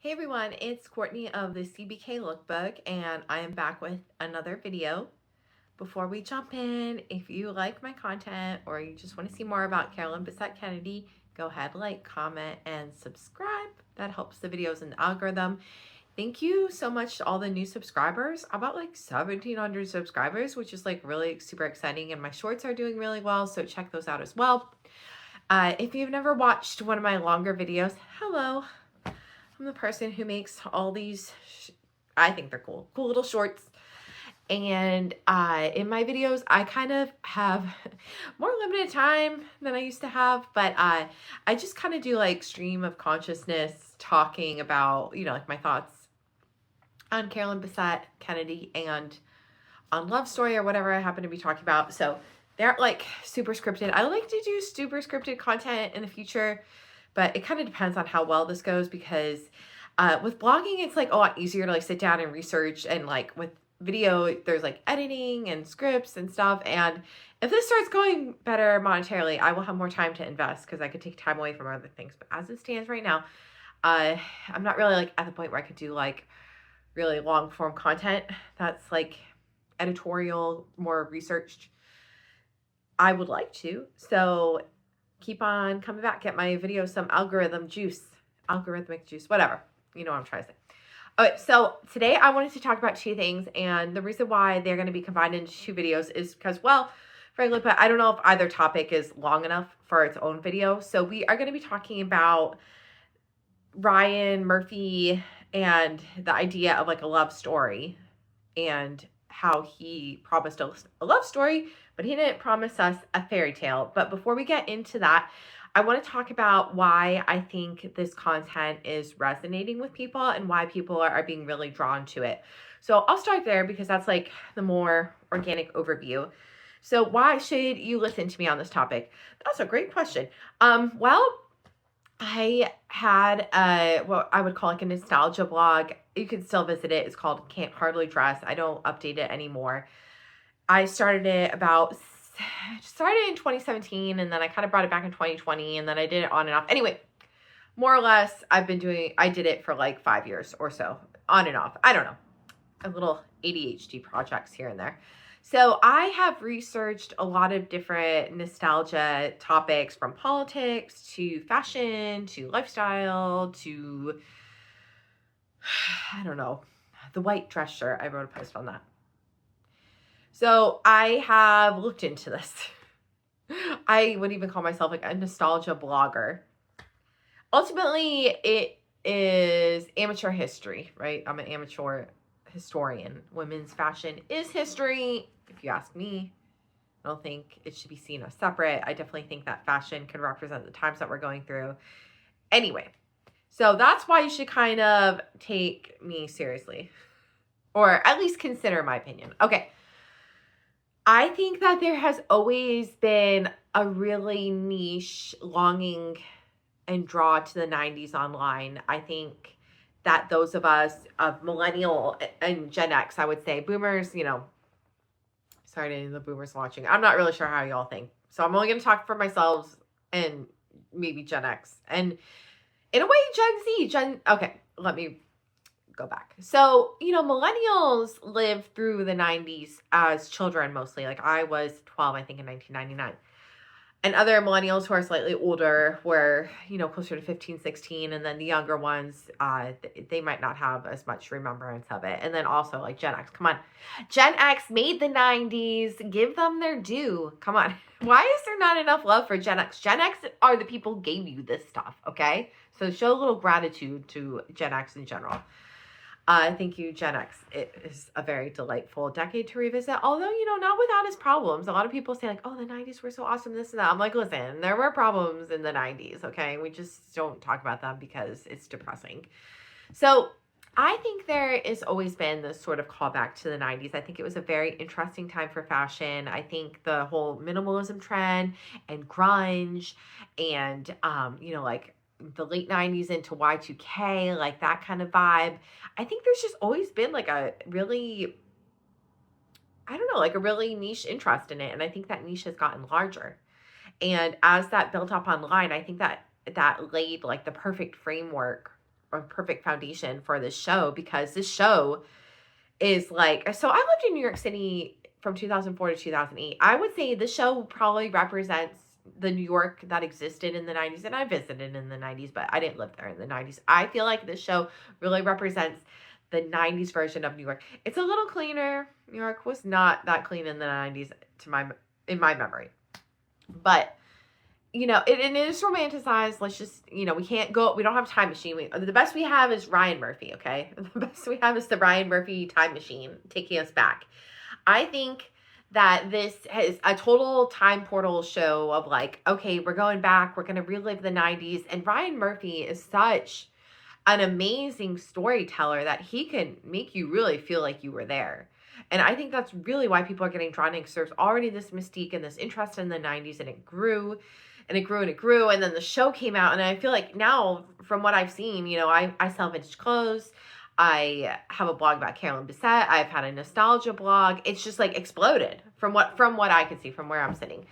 Hey everyone, it's Courtney of the CBK Lookbook, and I am back with another video. Before we jump in, if you like my content or you just want to see more about Carolyn Bessette Kennedy, go ahead, like, comment, and subscribe. That helps the videos in the algorithm. Thank you so much to all the new subscribers. About like 1,700 subscribers, which is like really super exciting, and my shorts are doing really well, so check those out as well. If you've never watched one of my longer videos, hello. I'm the person who makes all these, I think they're cool little shorts. And in my videos, I kind of have more limited time than I used to have, but I just kind of do like stream of consciousness talking about, like my thoughts on Carolyn Bessette Kennedy and on Love Story or whatever I happen to be talking about. So they're like super scripted. I like to do super scripted content in the future, but it kind of depends on how well this goes, because with blogging, it's like a lot easier to like sit down and research, and like with video, there's like editing and scripts and stuff. And if this starts going better monetarily, I will have more time to invest because I could take time away from other things. But as it stands right now, I'm not really like at the point where I could do like really long form content that's like editorial, more researched. I would like to. So keep on coming back. Get my videos some algorithmic juice, whatever. You know what I'm trying to say. Okay, so today I wanted to talk about two things, and the reason why they're going to be combined into two videos is because, well, frankly, but I don't know if either topic is long enough for its own video. So we are going to be talking about Ryan Murphy and the idea of like a love story, and how he promised a love story, but he didn't promise us a fairy tale. But before we get into that, I want to talk about why I think this content is resonating with people and why people are being really drawn to it. So I'll start there because that's like the more organic overview. So why should you listen to me on this topic? That's a great question. Well, I had what I would call like a nostalgia blog. You can still visit it. It's called Can't Hardly Dress. I don't update it anymore. I started it in 2017, and then I kind of brought it back in 2020, and then I did it on and off. Anyway, more or less, I did it for like 5 years or so, on and off. I don't know. A little ADHD projects here and there. So I have researched a lot of different nostalgia topics, from politics to fashion to lifestyle to, I don't know, the white dress shirt. I wrote a post on that. So I have looked into this. I would even call myself like a nostalgia blogger. Ultimately, it is amateur history, right? I'm an amateur historian. Women's fashion is history, if you ask me. I don't think it should be seen as separate. I definitely think that fashion can represent the times that we're going through. Anyway, so that's why you should kind of take me seriously, or at least consider my opinion. Okay. I think that there has always been a really niche longing and draw to the 90s online. I think that those of us of millennial and Gen X, I would say, boomers, sorry to any of the boomers watching. I'm not really sure how y'all think. So I'm only going to talk for myself and maybe Gen X. And in a way, Gen Z. Okay, let me go back. So, millennials lived through the 90s as children mostly. Like I was 12, I think, in 1999. And other millennials who are slightly older were, closer to 15, 16. And then the younger ones, they might not have as much remembrance of it. And then also like Gen X. Come on. Gen X made the 90s. Give them their due. Come on. Why is there not enough love for Gen X? Gen X are the people who gave you this stuff, okay? So show a little gratitude to Gen X in general. Thank you, Gen X. It is a very delightful decade to revisit, although, not without its problems. A lot of people say like, oh, the 90s were so awesome, this and that. I'm like, listen, there were problems in the 90s, okay? We just don't talk about them because it's depressing. So I think there has always been this sort of callback to the 90s. I think it was a very interesting time for fashion. I think the whole minimalism trend and grunge and, like the late 90s into Y2K, like that kind of vibe. I think there's just always been like a really, like a really niche interest in it. And I think that niche has gotten larger. And as that built up online, I think that laid like the perfect framework a perfect foundation for this show, because this show is like, so I lived in New York City from 2004 to 2008. I would say this show probably represents the New York that existed in the 90s, and I visited in the 90s, but I didn't live there in the 90s. I feel like this show really represents the 90s version of New York. It's a little cleaner. New York was not that clean in the 90s in my memory. But you know, it is romanticized. Let's just, you know, we don't have a time machine. The best we have is Ryan Murphy, okay? The best we have is the Ryan Murphy time machine taking us back. I think that this is a total time portal show of like, okay, we're going back, we're going to relive the 90s. And Ryan Murphy is such an amazing storyteller that he can make you really feel like you were there. And I think that's really why people are getting drawn in, because there's already this mystique and this interest in the 90s, and it grew. And it grew and it grew. And then the show came out. And I feel like now, from what I've seen, you know, I sell vintage clothes. I have a blog about Carolyn Bessette. I've had a nostalgia blog. It's just like exploded from what I can see from where I'm sitting.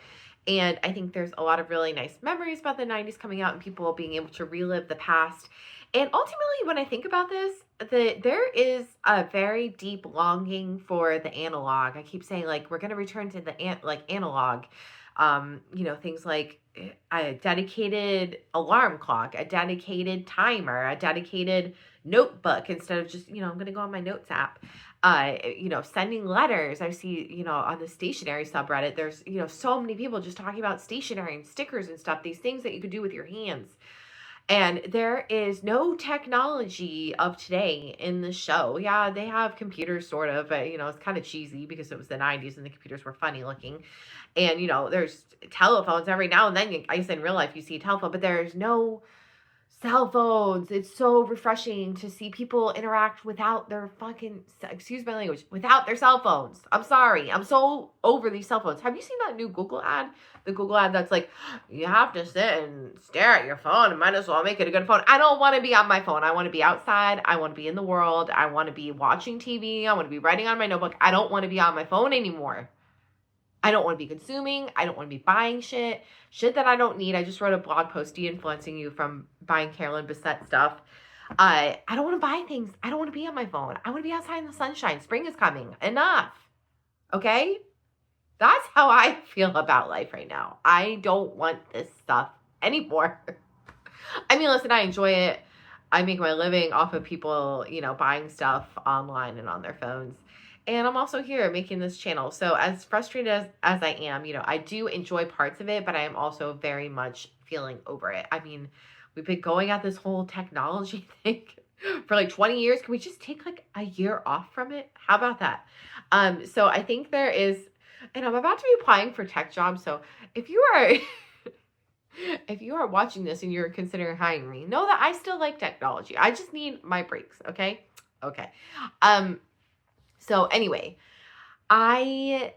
And I think there's a lot of really nice memories about the 90s coming out and people being able to relive the past. And ultimately, when I think about this, there is a very deep longing for the analog. I keep saying, like, we're going to return to the analog. You know, things like a dedicated alarm clock, a dedicated timer, a dedicated notebook, instead of just, you know, I'm going to go on my notes app. You know, sending letters. I see, you know, on the stationery subreddit, there's, you know, so many people just talking about stationery and stickers and stuff, these things that you could do with your hands. And there is no technology of today in the show. Yeah, they have computers sort of, but, you know, it's kind of cheesy because it was the 90s and the computers were funny looking. And, you know, there's telephones every now and then. I guess in real life you see a telephone, but there's no cell phones. It's so refreshing to see people interact without their fucking, excuse my language, without their cell phones. I'm sorry. I'm so over these cell phones. Have you seen that new Google ad? The Google ad that's like, you have to sit and stare at your phone and might as well make it a good phone. I don't want to be on my phone. I want to be outside. I want to be in the world. I want to be watching TV. I want to be writing on my notebook. I don't want to be on my phone anymore. I don't want to be consuming. I don't want to be buying shit that I don't need. I just wrote a blog post de-influencing you from buying Carolyn Bessette stuff. I don't want to buy things. I don't want to be on my phone. I want to be outside in the sunshine. Spring is coming. Enough. Okay? That's how I feel about life right now. I don't want this stuff anymore. I mean, listen, I enjoy it. I make my living off of people, you know, buying stuff online and on their phones. And I'm also here making this channel. So as frustrated as I am, you know, I do enjoy parts of it, but I am also very much feeling over it. I mean, we've been going at this whole technology thing for like 20 years. Can we just take like a year off from it? How about that? So I think there is, and I'm about to be applying for tech jobs. So if you are, if you are watching this and you're considering hiring me, know that I still like technology. I just need my breaks. Okay. Okay. So anyway, I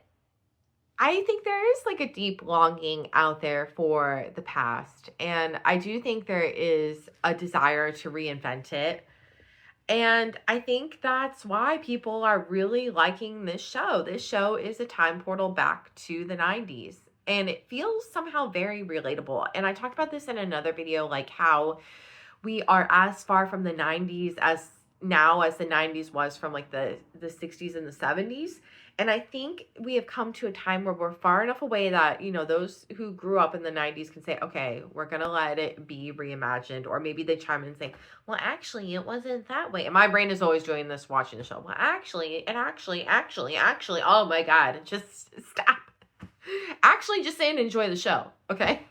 think there is like a deep longing out there for the past. And I do think there is a desire to reinvent it. And I think that's why people are really liking this show. This show is a time portal back to the 90s. And it feels somehow very relatable. And I talked about this in another video, like how we are as far from the 90s as now as the 90s was from like the 60s and the 70s. And I think we have come to a time where we're far enough away that, you know, those who grew up in the 90s can say, okay, we're going to let it be reimagined. Or maybe they chime in and say, well, actually, it wasn't that way. And my brain is always doing this watching the show. Well, actually, oh my God, just stop. Actually, just say and enjoy the show, okay?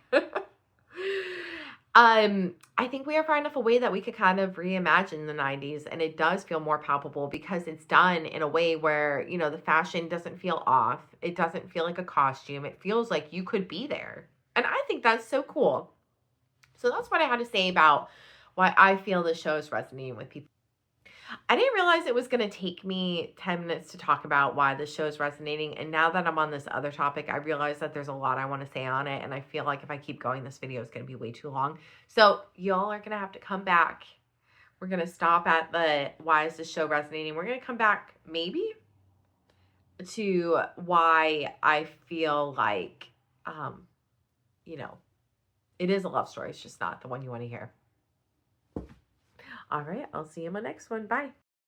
I think we are far enough away that we could kind of reimagine the 90s, and it does feel more palpable because it's done in a way where, you know, the fashion doesn't feel off. It doesn't feel like a costume. It feels like you could be there. And I think that's so cool. So that's what I had to say about why I feel the show is resonating with people. I didn't realize it was going to take me 10 minutes to talk about why the show is resonating. And now that I'm on this other topic, I realize that there's a lot I want to say on it. And I feel like if I keep going, this video is going to be way too long. So y'all are going to have to come back. We're going to stop at the why is this show resonating. We're going to come back maybe to why I feel like, you know, it is a love story. It's just not the one you want to hear. All right, I'll see you in my next one. Bye.